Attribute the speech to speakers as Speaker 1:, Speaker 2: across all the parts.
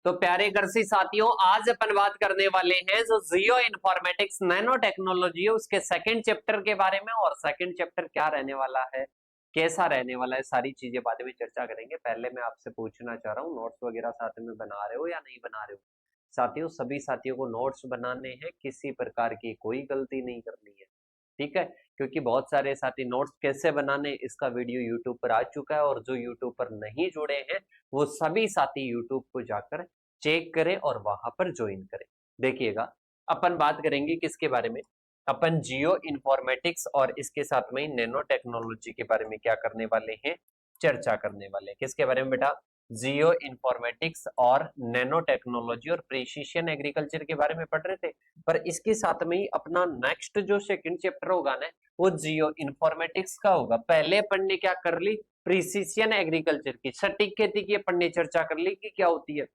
Speaker 1: तो प्यारे कृषि साथियों, आज अपन बात करने वाले हैं जो जियो इन्फॉर्मेटिक्स नैनो टेक्नोलॉजी है उसके सेकंड चैप्टर के बारे में। और सेकंड चैप्टर क्या रहने वाला है, कैसा रहने वाला है, सारी चीजें बाद में चर्चा करेंगे। पहले मैं आपसे पूछना चाह रहा हूँ, नोट्स वगैरह साथ में बना रहे हो या नहीं बना रहे हो? साथियों, सभी साथियों को नोट्स बनाने हैं, किसी प्रकार की कोई गलती नहीं करनी है, ठीक है? क्योंकि बहुत सारे साथी नोट्स कैसे बनाने इसका वीडियो यूट्यूब पर आ चुका है, और जो यूट्यूब पर नहीं जुड़े हैं वो सभी साथी यूट्यूब को जाकर चेक करें और वहां पर ज्वाइन करें। देखिएगा, अपन बात करेंगे किसके बारे में, अपन जियो इन्फॉर्मेटिक्स और इसके साथ में नैनो टेक्नोलॉजी के बारे में क्या करने वाले हैं, चर्चा करने वाले हैं। किसके बारे में बेटा? जियो इन्फॉर्मेटिक्स और नैनो टेक्नोलॉजी और प्रिसिशन एग्रीकल्चर के बारे में पढ़ रहे थे। पर इसके साथ में ही अपना नेक्स्ट जो सेकंड चैप्टर होगा ना, वो जियो इन्फॉर्मेटिक्स का होगा। पहले अपन ने क्या कर ली, प्रिसिशन एग्रीकल्चर की, सटीक खेती की अपन ने चर्चा कर ली कि क्या होती है।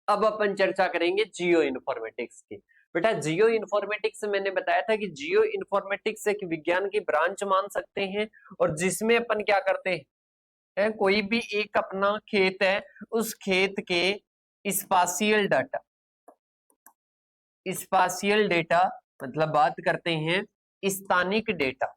Speaker 1: अब अपन चर्चा करेंगे जियो इन्फॉर्मेटिक्स की। बेटा, जियो इन्फॉर्मेटिक्स मैंने बताया था कि जियो इन्फॉर्मेटिक्स एक विज्ञान की ब्रांच मान सकते हैं, और जिसमें अपन क्या करते हैं, कोई भी एक अपना खेत है, उस खेत के स्पाशियल डाटा, स्पाशियल डेटा मतलब बात करते हैं स्थानिक डेटा,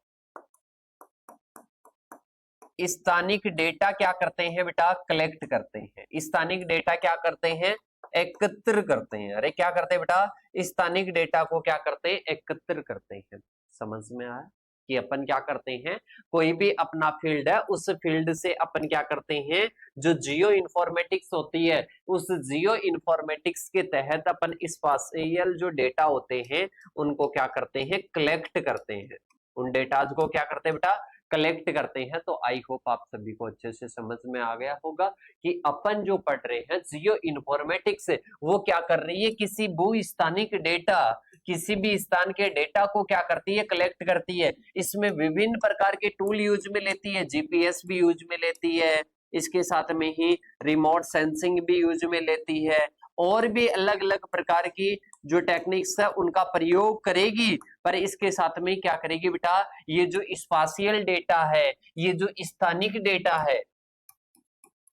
Speaker 1: स्थानिक डेटा क्या करते हैं बेटा, कलेक्ट करते हैं। स्थानिक डेटा क्या करते हैं, एकत्र करते हैं। अरे क्या करते हैं बेटा, स्थानिक डेटा को क्या करते हैं, एकत्र करते हैं। समझ में आया कि अपन क्या करते हैं, कोई भी अपना फील्ड है, उस फील्ड से अपन क्या करते हैं, जो जियो इन्फॉर्मेटिक्स होती है, उस जियो इन्फॉर्मेटिक्स के तहत अपन स्पाशियल जो डेटा होते हैं उनको क्या करते हैं, कलेक्ट करते हैं। उन डेटाज को क्या करते हैं बेटा, कलेक्ट करते हैं। तो आई होप आप सभी को अच्छे से समझ में आ गया होगा कि अपन जो पढ़ रहे हैं जियो इन्फॉर्मेटिक्स, वो क्या कर रही है, किसी भू स्थानिक डेटा, किसी भी स्थान के डेटा को क्या करती है, कलेक्ट करती है। इसमें विभिन्न प्रकार के टूल यूज में लेती है, जीपीएस भी यूज में लेती है, इसके साथ में ही रिमोट सेंसिंग भी यूज में लेती है, और भी अलग अलग प्रकार की जो टेक्निक्स है उनका प्रयोग करेगी। पर इसके साथ में क्या करेगी बेटा, ये जो स्पाशियल डेटा है, ये जो स्थानिक डेटा है,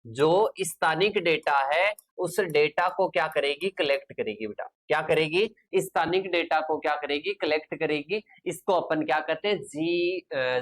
Speaker 1: जो स्थानिक डेटा है, उस डेटा को क्या करेगी, कलेक्ट करेगी बेटा। क्या करेगी, स्थानिक डेटा को क्या करेगी, कलेक्ट करेगी। इसको अपन क्या कहते हैं,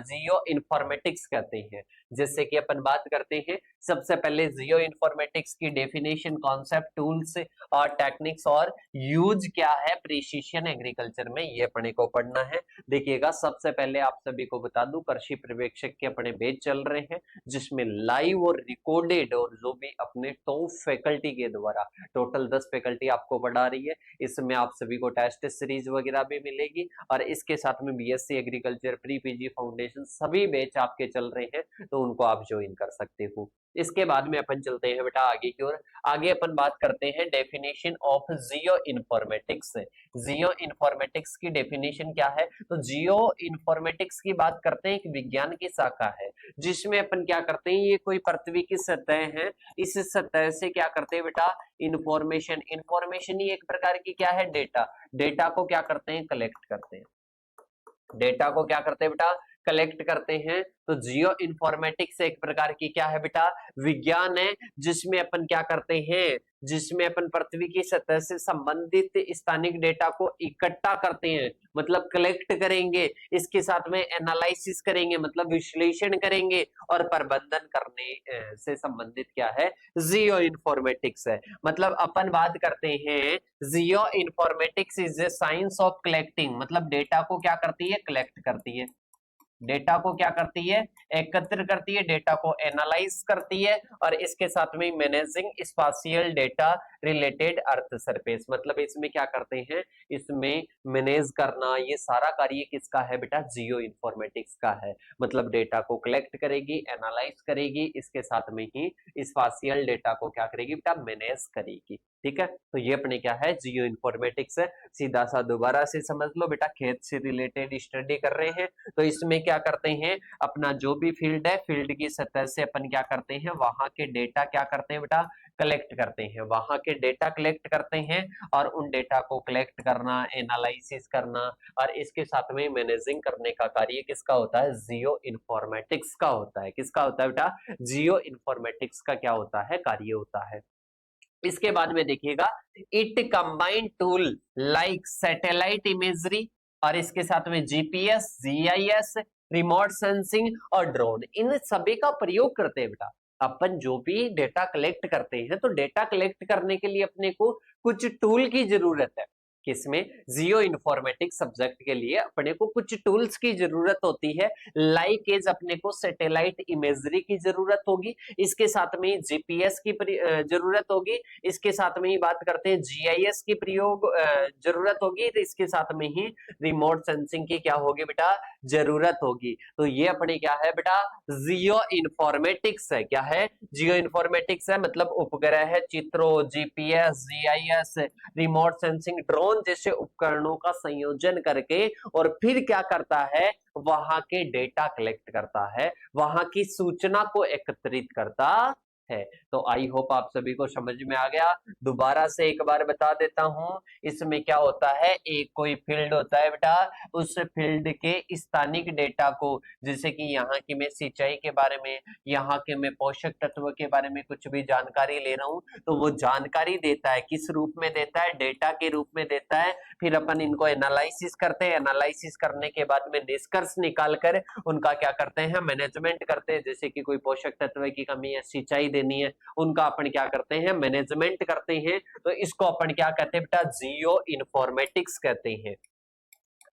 Speaker 1: जियो इन्फॉर्मेटिक्स कहते हैं। जैसे कि अपन बात करते हैं, सबसे पहले जियो इन्फॉर्मेटिक्स की डेफिनेशन, कॉन्सेप्ट, टूल्स और टेक्निक्स और यूज क्या है प्रिसिशन एग्रीकल्चर में, ये अपने को पढ़ना है। देखिएगा, सबसे पहले आप सभी को बता दूं, कृषि पर्यवेक्षक के अपने बैच चल रहे हैं, जिसमें लाइव और रिकॉर्डेड और जो भी अपने टॉप फैकल्टी के द्वारा टोटल 10 फैकल्टी आपको पढ़ा रही है। इसमें आप सभी को टेस्ट सीरीज वगैरह भी मिलेगी, और इसके साथ में BSc agriculture, pre PG foundation, सभी बैच आपके चल रहे हैं, तो उनको आप ज्वाइन कर सकते हो। इसके बाद में अपन चलते हैं बेटा आगे की ओर। आगे अपन बात करते हैं definition of geo informatics. Geo informatics की डेफिनेशन क्या है, तो जियो इन्फॉर्मेटिक्स की बात करते हैं, एक विज्ञान की शाखा है जिसमें अपन क्या करते हैं, ये कोई पृथ्वी की सतह है, इस सतह से क्या करते हैं बेटा, इंफॉर्मेशन, इंफॉर्मेशन ही एक प्रकार की क्या है, डेटा, डेटा को क्या करते हैं, कलेक्ट करते हैं। डेटा को क्या करते हैं बेटा, कलेक्ट करते हैं। तो जियो इन्फॉर्मेटिक्स एक प्रकार की क्या है बेटा, विज्ञान है, जिसमें अपन क्या करते हैं, जिसमें अपन पृथ्वी की सतह से संबंधित स्थानिक डेटा को इकट्ठा करते हैं, मतलब कलेक्ट करेंगे, इसके साथ में एनालिसिस करेंगे, मतलब विश्लेषण करेंगे, और प्रबंधन करने से संबंधित क्या है, जियो इन्फॉर्मेटिक्स है। मतलब अपन बात करते हैं, geo informatics is a science of collecting, मतलब डेटा को क्या करती है, कलेक्ट करती है, डेटा को क्या करती है, एकत्र करती है, डेटा को एनालाइज करती है, और इसके साथ में managing spatial data related earth surface, मतलब इसमें क्या करते हैं, इसमें मैनेज करना, ये सारा कार्य किसका है बेटा, जियो इन्फॉर्मेटिक्स का है। मतलब डेटा को कलेक्ट करेगी, एनालाइज करेगी, इसके साथ में ही स्पाशियल डेटा को क्या करेगी बेटा, मैनेज करेगी। ठीक है, तो ये अपने क्या है, जियो इन्फॉर्मेटिक्स है। सीधा सा दोबारा से समझ लो बेटा, खेत से रिलेटेड स्टडी कर रहे हैं, तो इसमें क्या करते हैं, अपना जो भी फील्ड है, फील्ड की सतह से अपन क्या करते हैं, वहां के डेटा क्या करते हैं बेटा, कलेक्ट करते हैं, वहां के डेटा कलेक्ट करते हैं, और उन डेटा को कलेक्ट करना, एनालिसिस करना, और इसके साथ में मैनेजिंग करने का कार्य किसका होता है, जियो इन्फॉर्मेटिक्स का होता है। किसका होता है बेटा, जियो इन्फॉर्मेटिक्स का क्या होता है, कार्य होता है। इसके बाद में देखिएगा, it combined tool like satellite imagery, और इसके साथ में जीपीएस, जीआईएस, रिमोट सेंसिंग और ड्रोन, इन सभी का प्रयोग करते हैं बेटा। अपन जो भी डेटा कलेक्ट करते हैं तो डेटा कलेक्ट करने के लिए अपने को कुछ टूल की जरूरत है। किसमें? जियो इन्फॉर्मेटिक्स सब्जेक्ट के लिए अपने को कुछ टूल्स की जरूरत होती है। लाइक एज अपने को सैटेलाइट इमेजरी की जरूरत होगी, इसके साथ में जीपीएस की जरूरत होगी, इसके साथ में ही बात करते हैं जीआईएस की प्रयोग जरूरत होगी, तो इसके साथ में ही रिमोट सेंसिंग की क्या होगी बेटा? जरूरत होगी। तो ये अपने क्या है बेटा? जियो इन्फॉर्मेटिक्स है। क्या है? जियो इन्फॉर्मेटिक्स है, मतलब उपग्रह है, चित्रों, GPS, GIS, remote sensing, drone जैसे उपकरणों का संयोजन करके और फिर क्या करता है? वहां के डेटा कलेक्ट करता है, वहां की सूचना को एकत्रित करता है। तो आई होप आप सभी को समझ में आ गया। दोबारा से एक बार बता देता हूं, इसमें क्या होता है? एक कोई फील्ड होता है बेटा, उस फील्ड के स्थानिक डेटा को, जैसे कि यहाँ की मैं सिंचाई के बारे में, यहाँ के मैं पोषक तत्व के बारे में कुछ भी जानकारी ले रहा हूँ, तो वो जानकारी देता है। किस रूप में देता है? डेटा के रूप में देता है। फिर अपन इनको एनालिसिस करते हैं, एनालिसिस करने के बाद में निष्कर्ष निकाल कर उनका क्या करते हैं? मैनेजमेंट करते हैं। जैसे कि कोई पोषक तत्व की कमी है, सिंचाई देनी है, उनका अपन क्या करते हैं? मैनेजमेंट करते हैं। तो इसको अपन क्या कहते हैं बेटा? जियो इन्फॉर्मेटिक्स कहते हैं।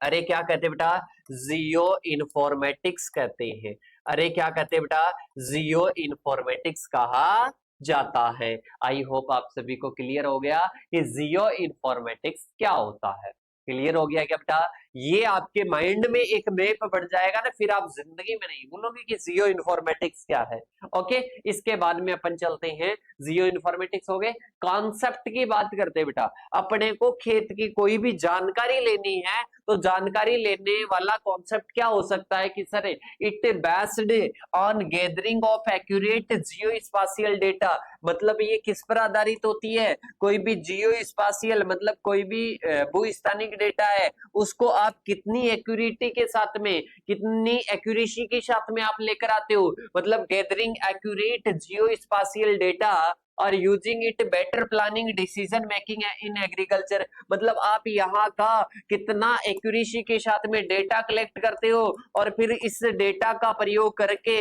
Speaker 1: अरे क्या कहते हैं बेटा? जियो इन्फॉर्मेटिक्स कहते हैं। अरे क्या कहते हैं बेटा? जियो इन्फॉर्मेटिक्स कहा जाता है। आई होप आप सभी को क्लियर हो गया कि जियो इन्फॉर्मेटिक्स क्या होता है। क्लियर हो गया क्या बेटा? ये आपके माइंड में एक मैप बढ़ जाएगा ना, फिर आप जिंदगी में नहीं भूलोगे कि जियो इन्फॉर्मेटिक्स क्या है। ओके, इसके बाद में अपन चलते हैं। जियो इन्फॉर्मेटिक्स हो गए। कॉन्सेप्ट की बात करते हैं बेटा। अपने को खेत की कोई भी जानकारी लेनी है तो जानकारी लेने वाला कॉन्सेप्ट क्या हो सकता है कि sir it based on gathering of accurate geospatial data. मतलब ये किस पर आधारित होती है? कोई भी जियो स्पाशियल मतलब कोई भी भूस्थानिक डेटा है, उसको आप कितनी एक्यूरेटी के साथ में, कितनी एक्यूरेसी के साथ में आप लेकर आते हो। मतलब gathering accurate geospatial data और using it better planning decision making in agriculture. मतलब आप यहाँ का कितना एक्यूरेसी के साथ में डेटा कलेक्ट करते हो और फिर इस डेटा का प्रयोग करके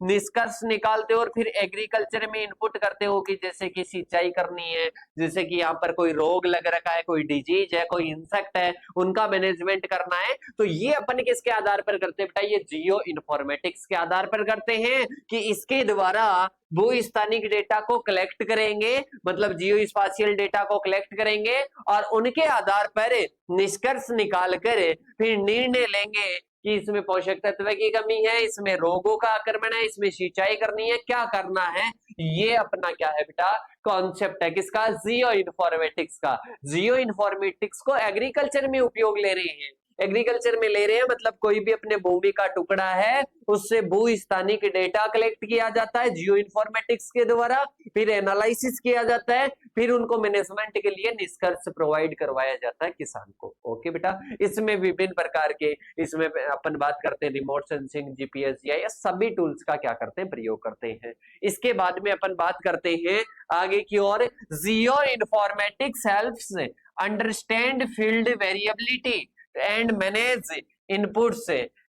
Speaker 1: निष्कर्ष निकालते हो और फिर एग्रीकल्चर में इनपुट करते हो कि जैसे कि सिंचाई करनी है, जैसे कि यहाँ पर कोई रोग लग रखा है, कोई डिजीज है, कोई इंसेक्ट है, उनका मैनेजमेंट करना है। तो ये अपन किसके आधार पर करते हैं बेटा? ये जियो इन्फॉर्मेटिक्स के आधार पर करते हैं कि इसके द्वारा भूस्थानिक डेटा को कलेक्ट करेंगे, मतलब जियो स्पाशियल डेटा को कलेक्ट करेंगे और उनके आधार पर निष्कर्ष निकालकर फिर निर्णय लेंगे कि इसमें पोषक तत्व की कमी है, इसमें रोगों का आक्रमण है, इसमें सिंचाई करनी है, क्या करना है। ये अपना क्या है बेटा? कॉन्सेप्ट है। किसका? जियो इन्फॉर्मेटिक्स का। जियो इन्फॉर्मेटिक्स को एग्रीकल्चर में उपयोग ले रहे हैं। एग्रीकल्चर में ले रहे हैं मतलब कोई भी अपने भूमि का टुकड़ा है, उससे भूस्थानिक डेटा कलेक्ट किया जाता है जियो इन्फॉर्मेटिक्स के द्वारा, फिर एनालिसिस किया जाता है, फिर उनको मैनेजमेंट के लिए निष्कर्ष प्रोवाइड करवाया जाता है किसान को। ओके बेटा, इसमें विभिन्न प्रकार के, इसमें अपन बात करते हैं रिमोट सेंसिंग, जीपीएस, या सभी टूल्स का क्या करते हैं? प्रयोग करते हैं। इसके बाद में अपन बात करते हैं आगे की ओर। Geoinformatics helps understand field variability and manage inputs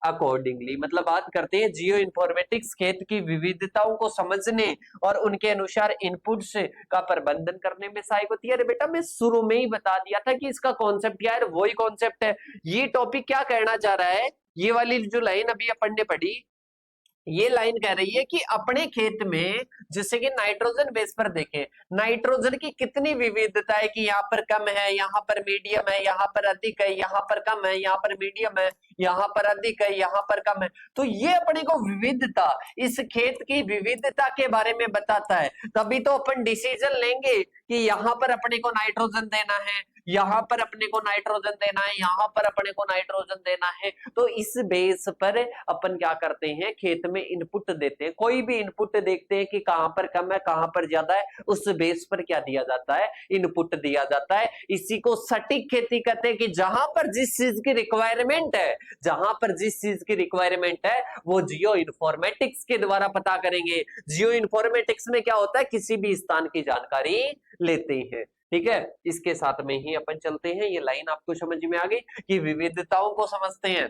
Speaker 1: accordingly. मतलब बात करते हैं जियो इन्फॉर्मेटिक्स खेत की विविधताओं को समझने और उनके अनुसार इनपुट्स का प्रबंधन करने में सहायक होती है। अरे बेटा मैं शुरू में ही बता दिया था कि इसका कॉन्सेप्ट क्या है, वही कॉन्सेप्ट है। ये टॉपिक क्या कहना चाह रहा है? ये वाली जो लाइन अभी अपन ने पढ़ी, ये लाइन कह रही है कि अपने खेत में जैसे कि नाइट्रोजन बेस पर देखें, नाइट्रोजन की कितनी विविधता है कि यहाँ पर कम है, यहाँ पर मीडियम है, यहाँ पर अधिक है, यहाँ पर कम है, यहाँ पर मीडियम है, यहाँ पर अधिक है, यहाँ पर कम है। तो ये अपने को विविधता, इस खेत की विविधता के बारे में बताता है। तभी तो अपन डिसीजन लेंगे कि यहाँ पर अपने को नाइट्रोजन देना है, यहाँ पर अपने को नाइट्रोजन देना है, यहाँ पर अपने को नाइट्रोजन देना है, तो इस बेस पर अपन क्या करते हैं, खेत में इनपुट देते हैं। कोई भी इनपुट देखते हैं कि कहां पर कम है कहां पर ज्यादा है, उस बेस पर क्या दिया जाता है, इनपुट दिया जाता है। इसी को सटीक खेती कहते हैं कि जहां पर जिस चीज की रिक्वायरमेंट है, जहां पर जिस चीज की रिक्वायरमेंट है वो जियो इन्फॉर्मेटिक्स के द्वारा पता करेंगे। जियो इन्फॉर्मेटिक्स में क्या होता है, किसी भी स्थान की जानकारी लेते हैं। ठीक है, इसके साथ में ही अपन चलते हैं। ये लाइन आपको समझ में आ गई कि विविधताओं को समझते हैं,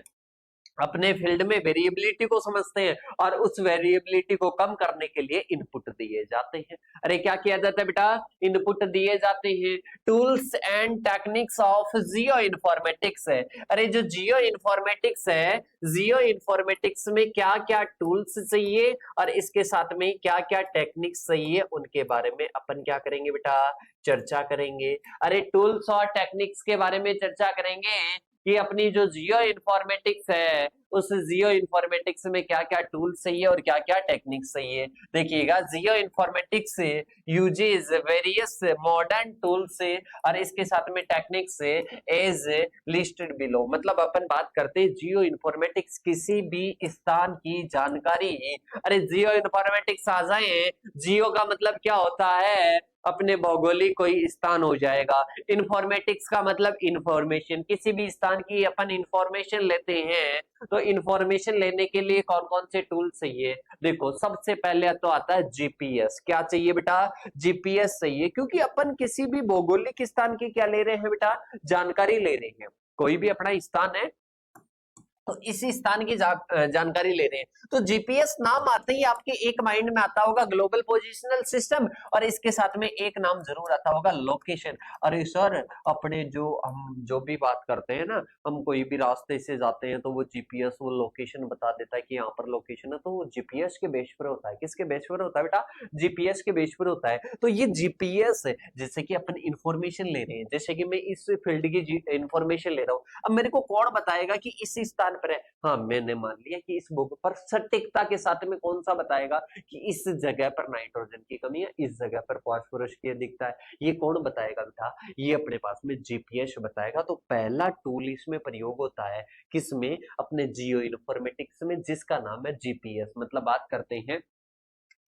Speaker 1: अपने फील्ड में वेरिएबिलिटी को समझते हैं, और उस वेरिएबिलिटी को कम करने के लिए इनपुट दिए जाते हैं। अरे क्या किया जाता है बेटा, इनपुट दिए जाते हैं। Tools and techniques of geo informatics है। अरे जो जियो इन्फॉर्मेटिक्स है, जियो इन्फॉर्मेटिक्स में क्या क्या टूल्स चाहिए और इसके साथ में क्या क्या टेक्निक्स चाहिए, उनके बारे में अपन क्या करेंगे बेटा, चर्चा करेंगे। अरे टूल्स और टेक्निक्स के बारे में चर्चा करेंगे कि अपनी जो जियो इन्फॉर्मेटिक्स है, उस जियो इन्फॉर्मेटिक्स में क्या क्या टूल्स चाहिए और क्या क्या टेक्निक्स चाहिए। देखिएगा, geo informatics uses various modern tools और इसके साथ में टेक्निक्स एज लिस्टेड बिलो। मतलब अपन बात करते हैं जियो इन्फॉर्मेटिक्स किसी भी स्थान की जानकारी। अरे जियो इन्फॉर्मेटिक्स आ जाए, जियो का मतलब क्या होता है, अपने भौगोलिक कोई स्थान हो जाएगा। इन्फॉर्मेटिक्स का मतलब इंफॉर्मेशन, किसी भी स्थान की अपन इंफॉर्मेशन लेते हैं, तो इंफॉर्मेशन लेने के लिए कौन कौन से टूल चाहिए। देखो, सबसे पहले तो आता है जीपीएस। क्या चाहिए बेटा, जीपीएस चाहिए, क्योंकि अपन किसी भी भौगोलिक स्थान की क्या ले रहे हैं बेटा, जानकारी ले रहे हैं। कोई भी अपना स्थान है तो इसी स्थान की जानकारी ले रहे हैं, तो जीपीएस नाम आते ही आपके एक माइंड में आता होगा ग्लोबल पोजिशनल सिस्टम, और इसके साथ में एक नाम जरूर आता होगा लोकेशन। अरे सर, अपने जो हम जो भी बात करते हैं ना, हम कोई भी रास्ते से जाते हैं तो वो जीपीएस वो लोकेशन बता देता है कि यहाँ पर लोकेशन है, तो वो जीपीएस के बेस पर होता है। किसके बेस पर होता है बेटा, जीपीएस के बेस पर होता है। तो ये जीपीएस है, जैसे कि अपन इंफॉर्मेशन ले रहे हैं, जैसे कि मैं इस फील्ड की इंफॉर्मेशन ले रहा हूँ, अब मेरे को कौन बताएगा कि इस स्थान पर है। हाँ, मैंने मान लिया कि इस बुक पर सटीकता के साथ में कौन सा बताएगा कि इस जगह पर नाइट्रोजन की कमी है, इस जगह पर फास्फोरस की अधिकता है। ये कौन बताएगा बेटा, ये अपने पास में जीपीएस बताएगा। तो पहला टूल इसमें प्रयोग होता है किसमें, अपने जियो इन्फॉर्मेटिक्स में, जिसका नाम है जीपीएस। मतलब बात करते हैं,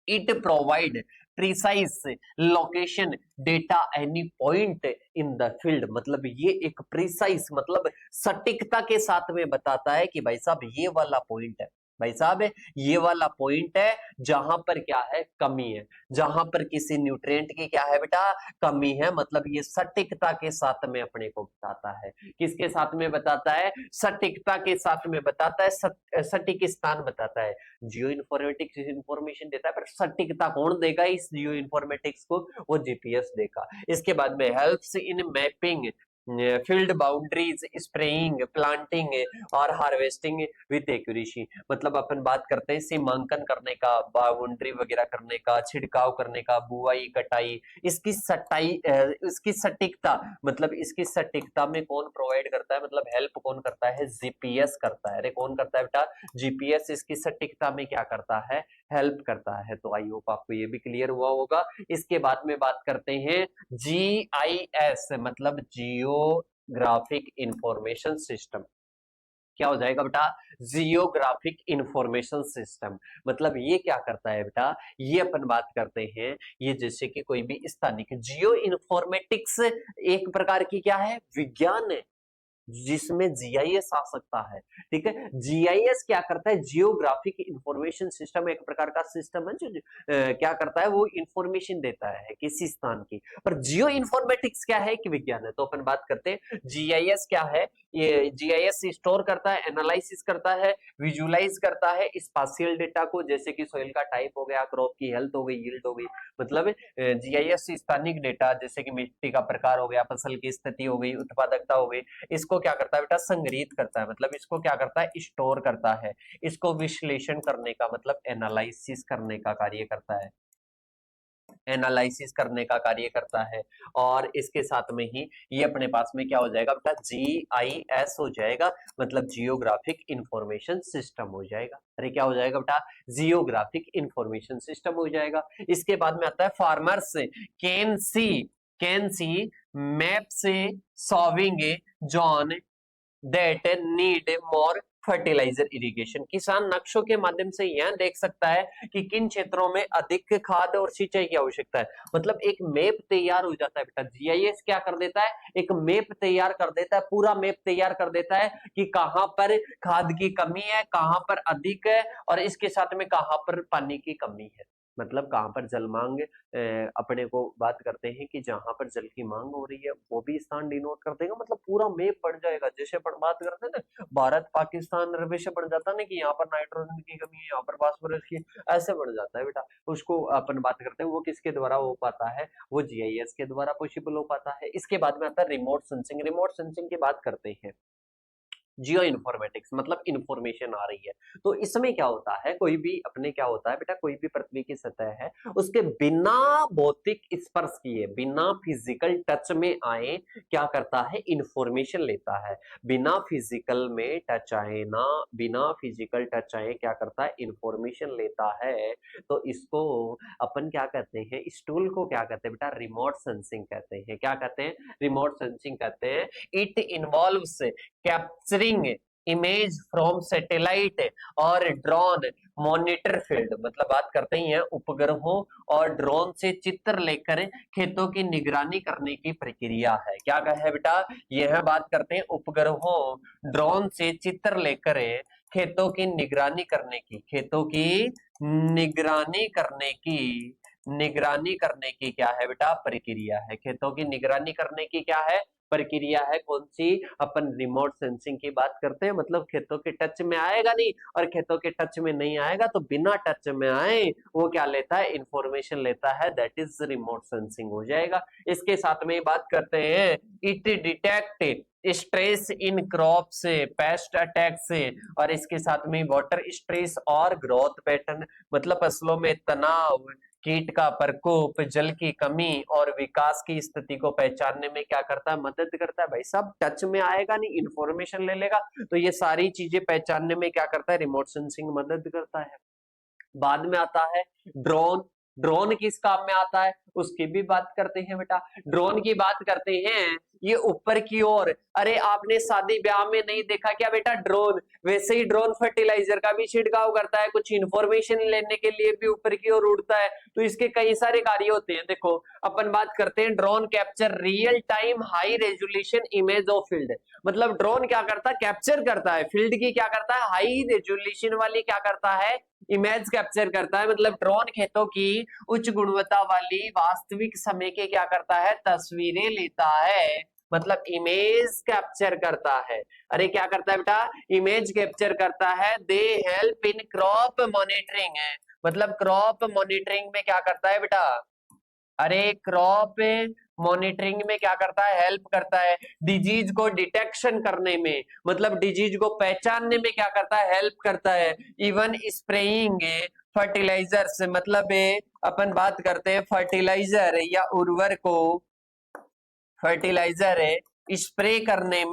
Speaker 1: it provide precise location data any point in the field. मतलब ये एक प्रिसाइज मतलब सटीकता के साथ में बताता है कि भाई साहब ये वाला पॉइंट है, भाई साहब ये वाला पॉइंट है जहां पर क्या है, कमी है, जहां पर किसी न्यूट्रिएंट की क्या है बेटा, कमी है। मतलब ये सटीकता के साथ में अपने को बताता है। किसके साथ में बताता है, सटीकता के साथ में बताता है, सटीक स्थान बताता है। जियो इन्फॉर्मेटिक्स इंफॉर्मेशन देता है, पर सटीकता कौन देगा इस जियो इन्फॉर्मेटिक्स को, वो जीपीएस देगा। इसके बाद में helps in mapping field boundaries, spraying, planting और हार्वेस्टिंग विद एक्यूरेसी। मतलब अपन बात करते हैं सीमांकन करने का, बाउंड्री वगैरह करने का, छिड़काव करने का, बुआई कटाई, इसकी इसकी सटीकता, मतलब इसकी सटीकता में कौन प्रोवाइड करता है, मतलब हेल्प कौन करता है, जीपीएस करता है। अरे कौन करता है बेटा, जीपीएस इसकी सटीकता में क्या करता है, हेल्प करता है। तो आई होप आपको ये भी क्लियर हुआ होगा। इसके बाद में बात करते हैं जीआईएस, मतलब जियोग्राफिक इंफॉर्मेशन सिस्टम। क्या हो जाएगा बेटा, जियोग्राफिक इंफॉर्मेशन सिस्टम। मतलब ये क्या करता है बेटा, ये अपन बात करते हैं, ये जैसे कि कोई भी स्थानिक, जियो इन्फॉर्मेटिक्स एक प्रकार की क्या है, विज्ञान है, जिसमें जीआईएस आ सकता है। ठीक है, जीआईएस क्या करता है, जियोग्राफिक इंफॉर्मेशन सिस्टम एक प्रकार का सिस्टम है जो क्या करता है, वो इंफॉर्मेशन देता है किसी स्थान की। पर जियो इन्फॉर्मेटिक्स क्या है, कि विज्ञान है। तो अपन बात करते हैं जीआईएस क्या है। ये जीआईएस स्टोर करता है, एनालिसिस करता है, विजुअलाइज करता है स्पाशियल डेटा को, जैसे कि सोइल का टाइप हो गया, क्रॉप की हेल्थ हो गई, यील्ड हो गई। मतलब जीआईएस स्थानिक डेटा, जैसे कि मिट्टी का प्रकार हो गया, फसल की स्थिति हो गई, उत्पादकता हो गई, इसको क्या करता है बेटा, संग्रहित करता है। मतलब इसको क्या करता है, स्टोर करता है। इसको विश्लेषण करने का मतलब एनालिसिस करने का कार्य करता है, एनालिसिस करने का कार्य करता है। और इसके साथ में ही ये अपने पास में क्या हो जाएगा बेटा, जीआईएस हो जाएगा, मतलब जियोग्राफिक इंफॉर्मेशन सिस्टम हो जाएगा। अरे क्या हो जाएगा बेटा, जियोग्राफिक इंफॉर्मेशन सिस्टम हो जाएगा। इसके बाद में आता है फार्मर्स कैन सी मैप से solving zone that need more fertilizer irrigation. किसान नक्शों के माध्यम से यह देख सकता है कि किन क्षेत्रों में अधिक खाद और सिंचाई की आवश्यकता है। मतलब एक मैप तैयार हो जाता है बेटा, जीआईएस क्या कर देता है, एक मैप तैयार कर देता है, पूरा मैप तैयार कर देता है कि कहां पर खाद की कमी है, कहां पर अधिक है, और इसके साथ में कहां पर पानी की कमी है। मतलब कहां पर जल मांग अपने को बात करते हैं कि जहां पर जल की मांग हो रही है वो भी स्थान डिनोट कर देगा। मतलब पूरा मैप बन जाएगा। जैसे अपन बात करते हैं ना भारत पाकिस्तान वैसे बन जाता है ना कि यहाँ पर नाइट्रोजन की कमी है, यहाँ पर फास्फोरस की, ऐसे बन जाता है बेटा। उसको अपन बात करते हैं वो किसके द्वारा हो पाता है, वो जीआईएस के द्वारा पॉसिबल हो पाता है। इसके बाद में आता है रिमोट सेंसिंग। रिमोट सेंसिंग की बात करते हैं, जियो इन्फॉर्मेटिक्स, मतलब इंफॉर्मेशन आ रही है। तो इसमें क्या होता है, कोई भी अपने क्या होता है बेटा, कोई भी पृथ्वी की सतह है उसके बिना भौतिक स्पर्श किए, बिना फिजिकल टच में आए क्या करता है, इंफॉर्मेशन लेता है। बिना फिजिकल में टच आए ना, बिना फिजिकल टच आए क्या करता है, इंफॉर्मेशन लेता है। तो इसको अपन क्या कहते हैं, इस टूल को क्या कहते हैं बेटा, रिमोट सेंसिंग कहते हैं। क्या कहते हैं, रिमोट सेंसिंग कहते हैं। It involves capturing image from satellite और ड्रोन मॉनिटर फील्ड। मतलब बात करते ही हैं उपग्रहों और ड्रोन से चित्र लेकर खेतों की निगरानी करने की प्रक्रिया है। क्या है बेटा, यह बात करते हैं उपग्रहों ड्रोन से चित्र लेकर खेतों की निगरानी करने की, खेतों की निगरानी करने की क्या है बेटा, प्रक्रिया है। खेतों की निगरानी करने की क्या है, प्रक्रिया है। कौन सी, अपन रिमोट सेंसिंग की बात करते हैं। मतलब खेतों के टच में आएगा नहीं, और खेतों के टच में नहीं आएगा तो बिना टच में आए वो क्या लेता है, इंफॉर्मेशन लेता है, दैट इज रिमोट सेंसिंग हो जाएगा। इसके साथ में बात करते हैं, it detect stress in crop से, पेस्ट अटैक से, और इसके साथ में वाटर स्ट्रेस और ग्रोथ पैटर्न। मतलब फसलों में तनाव, कीट का प्रकोप, जल की कमी और विकास की स्थिति को पहचानने में क्या करता है, मदद करता है। भाई सब टच में आएगा नहीं, इंफॉर्मेशन ले लेगा, तो ये सारी चीजें पहचानने में क्या करता है, रिमोट सेंसिंग मदद करता है। बाद में आता है ड्रोन। ड्रोन किस काम में आता है उसकी भी बात करते हैं बेटा। ड्रोन की बात करते हैं, ये ऊपर की ओर, अरे आपने शादी ब्याह में नहीं देखा क्या बेटा ड्रोन, वैसे ही ड्रोन फर्टिलाइजर का भी छिड़काव करता है, कुछ इंफॉर्मेशन लेने के लिए भी ऊपर की ओर उड़ता है। तो इसके कई सारे कार्य होते हैं। देखो अपन बात करते हैं, drone capture real time high resolution image of field. मतलब ड्रोन क्या करता है, कैप्चर करता है फील्ड की, क्या करता है, हाई रेजोल्यूशन वाली क्या करता है, इमेज कैप्चर करता है। मतलब ड्रोन खेतों की उच्च गुणवत्ता वाली वास्तविक समय के क्या करता है, तस्वीरें लेता है। मतलब इमेज कैप्चर करता है। अरे क्या करता है बेटा, इमेज कैप्चर करता है। They help in crop monitoring है। मतलब क्रॉप मॉनिटरिंग में क्या करता है बेटा, अरे क्रॉप मॉनिटरिंग में क्या करता है, हेल्प करता है। डिजीज को डिटेक्शन करने में, मतलब डिजीज को पहचानने में क्या करता है, हेल्प करता है। इवन स्प्रेइंग फर्टिलाइजर से, मतलब अपन बात करते हैं फर्टिलाइजर या उर्वरक को, फर्टिलाइजर स्प्रे करने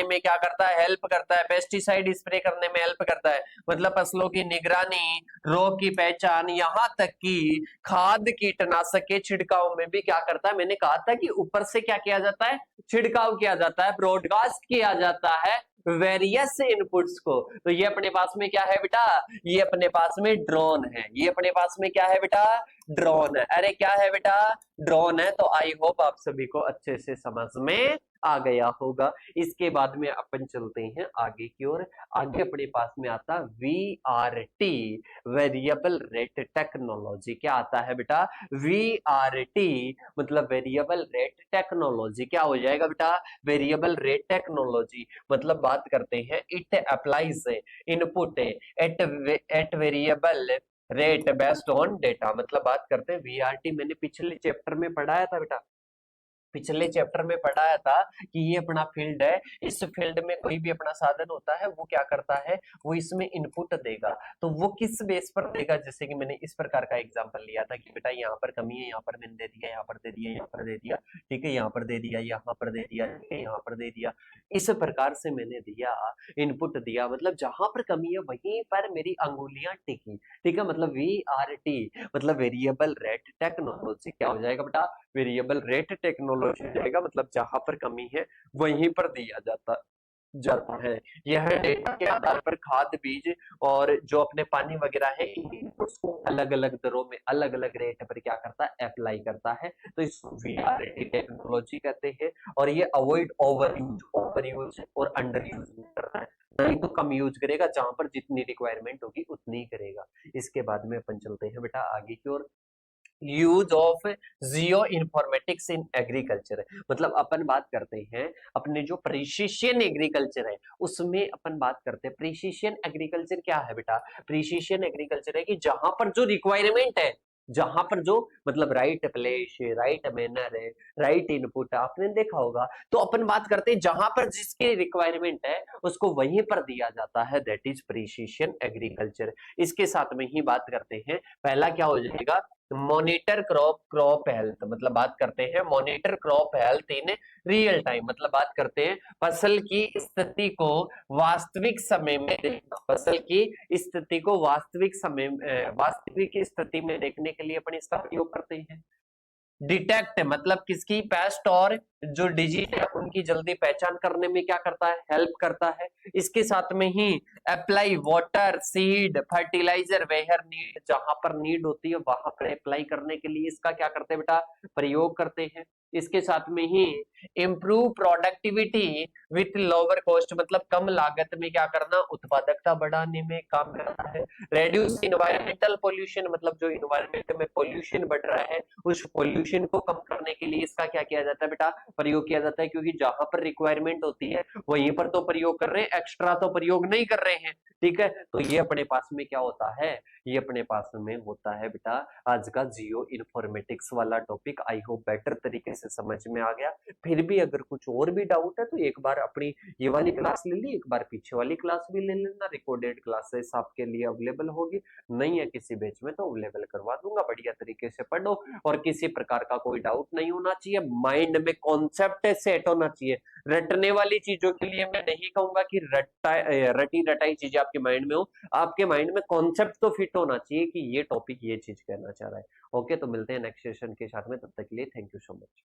Speaker 1: में क्या करता है, हेल्प करता है। पेस्टिसाइड स्प्रे करने में हेल्प करता है। मतलब फसलों की निगरानी, रोग की पहचान, यहाँ तक कि खाद कीटनाशक के छिड़काव में भी क्या करता है। मैंने कहा था कि ऊपर से क्या किया जाता है, छिड़काव किया जाता है, ब्रॉडकास्ट किया जाता है वेरियस इनपुट्स को। तो ये अपने पास में क्या है बेटा, ये अपने पास में ड्रोन है। ये अपने पास में क्या है बेटा, ड्रोन है। अरे क्या है बेटा, ड्रोन है। तो आई होप आप सभी को अच्छे से समझ में आ गया होगा। इसके बाद में अपन चलते हैं आगे की ओर। आगे अपने पास में आता VRT, वेरिएबल रेट टेक्नोलॉजी। क्या आता है बेटा, VRT, मतलब वेरिएबल रेट टेक्नोलॉजी। क्या हो जाएगा बेटा, वेरिएबल रेट टेक्नोलॉजी। मतलब बात करते हैं, it applies input at variable rate based on data. मतलब बात करते हैं VRT, मैंने पिछले चैप्टर में पढ़ाया था बेटा, पिछले चैप्टर में पढ़ाया था कि ये अपना फील्ड है, इस फील्ड में कोई भी अपना साधन होता है वो क्या करता है, वो इसमें इनपुट देगा। तो वो किस बेस पर देगा, जैसे कि मैंने इस प्रकार का एग्जांपल लिया था कि बेटा यहाँ पर कमी है, यहाँ पर मैंने दे दिया, यहाँ पर दे दिया, यहाँ पर दे दिया, ठीक है, यहाँ पर दे दिया, यहाँ पर दे दिया, ठीक है, यहाँ पर दे दिया। इस प्रकार से मैंने दिया, इनपुट दिया, मतलब जहां पर कमी है वहीं पर मेरी अंगुलियां टिकी, ठीक है, मतलब VRT मतलब वेरिएबल रेट टेक्नोलॉजी क्या हो जाएगा बेटा, वेरिएबल रेट टेक्नोलॉजी हो जाएगा, मतलब जहां पर कमी है वहीं पर दिया जाता है। यह डेटा के आधार पर खाद बीज और जो अपने पानी वगैरह है उसको अलग अलग दरों में अलग अलग रेट पर क्या करता है, अप्लाई करता है। तो इसको VRT टेक्नोलॉजी कहते हैं। और ये अवॉइड ओवर यूज और अंडर यूज करता है, नहीं तो कम यूज करेगा, जहां पर जितनी रिक्वायरमेंट होगी उतनी ही करेगा। इसके बाद में अपन चलते हैं बेटा आगे की ओर। Use of geoinformatics in agriculture, मतलब अपन बात करते हैं अपने जो प्रिसिशन एग्रीकल्चर है उसमें अपन बात करते हैं। प्रिसिशन एग्रीकल्चर क्या है बेटा, प्रिसिशन एग्रीकल्चर है कि जहां पर जो रिक्वायरमेंट है, जहां पर जो मतलब राइट प्लेस, राइट मैनर है, राइट इनपुट आपने देखा होगा। तो अपन बात करते हैं जहां पर जिसकी रिक्वायरमेंट है उसको वहीं पर दिया जाता है, दैट इज प्रिसिशन एग्रीकल्चर। इसके साथ में ही बात करते हैं, पहला क्या हो जाएगा, मॉनिटर क्रॉप हेल्थ, मतलब बात करते हैं monitor crop health in real time, मतलब बात करते हैं फसल की स्थिति को वास्तविक समय में देखना, फसल की स्थिति को वास्तविक स्थिति में देखने के लिए अपन इसका प्रयोग करते हैं। डिटेक्ट मतलब किसकी, पेस्ट और जो डिजीज है उनकी जल्दी पहचान करने में क्या करता है, हेल्प करता है। इसके साथ में ही apply water seed fertiliser where need, जहां पर नीड होती है वहां पर अप्लाई करने के लिए इसका क्या करते हैं बेटा, प्रयोग करते हैं। इसके साथ में ही improve productivity with lower cost, मतलब कम लागत में क्या करना, उत्पादकता बढ़ाने में काम करता है। रेड्यूस इन्वायरमेंटल पोल्यूशन, मतलब जो इन्वायरमेंट में पोल्यूशन बढ़ रहा है उस पोल्यूशन को कम करने के लिए इसका क्या किया जाता है बेटा, प्रयोग किया जाता है। क्योंकि जहां पर रिक्वायरमेंट होती है वहीं पर तो प्रयोग कर रहे हैं, एक्स्ट्रा तो प्रयोग नहीं कर रहे हैं, ठीक है। तो ये अपने पास में क्या होता है, ये अपने पास में होता है बेटा आज का जियो इन्फॉर्मेटिक्स वाला टॉपिक। आई होप बेटर तरीके से समझ में आ गया। फिर भी अगर कुछ और भी डाउट है तो एक बार अपनी ये वाली क्लास ले ली, एक बार पीछे वाली क्लास भी ले लेना, रिकॉर्डेड क्लासेस आपके लिए अवेलेबल होगी, नहीं है किसी बैच में तो अवेलेबल करवा दूंगा। बढ़िया तरीके से पढ़ो और किसी प्रकार का कोई डाउट नहीं होना चाहिए, माइंड में कॉन्सेप्ट सेट होना चाहिए। रटने वाली चीजों के लिए मैं नहीं कहूंगा कि रटी रटाई चीजें आपके माइंड में हो, आपके माइंड में कॉन्सेप्ट तो फिट होना चाहिए कि ये टॉपिक ये चीज कहना चाह रहा है। ओके, तो मिलते हैं नेक्स्ट सेशन के साथ में, तब तक के लिए थैंक यू सो मच।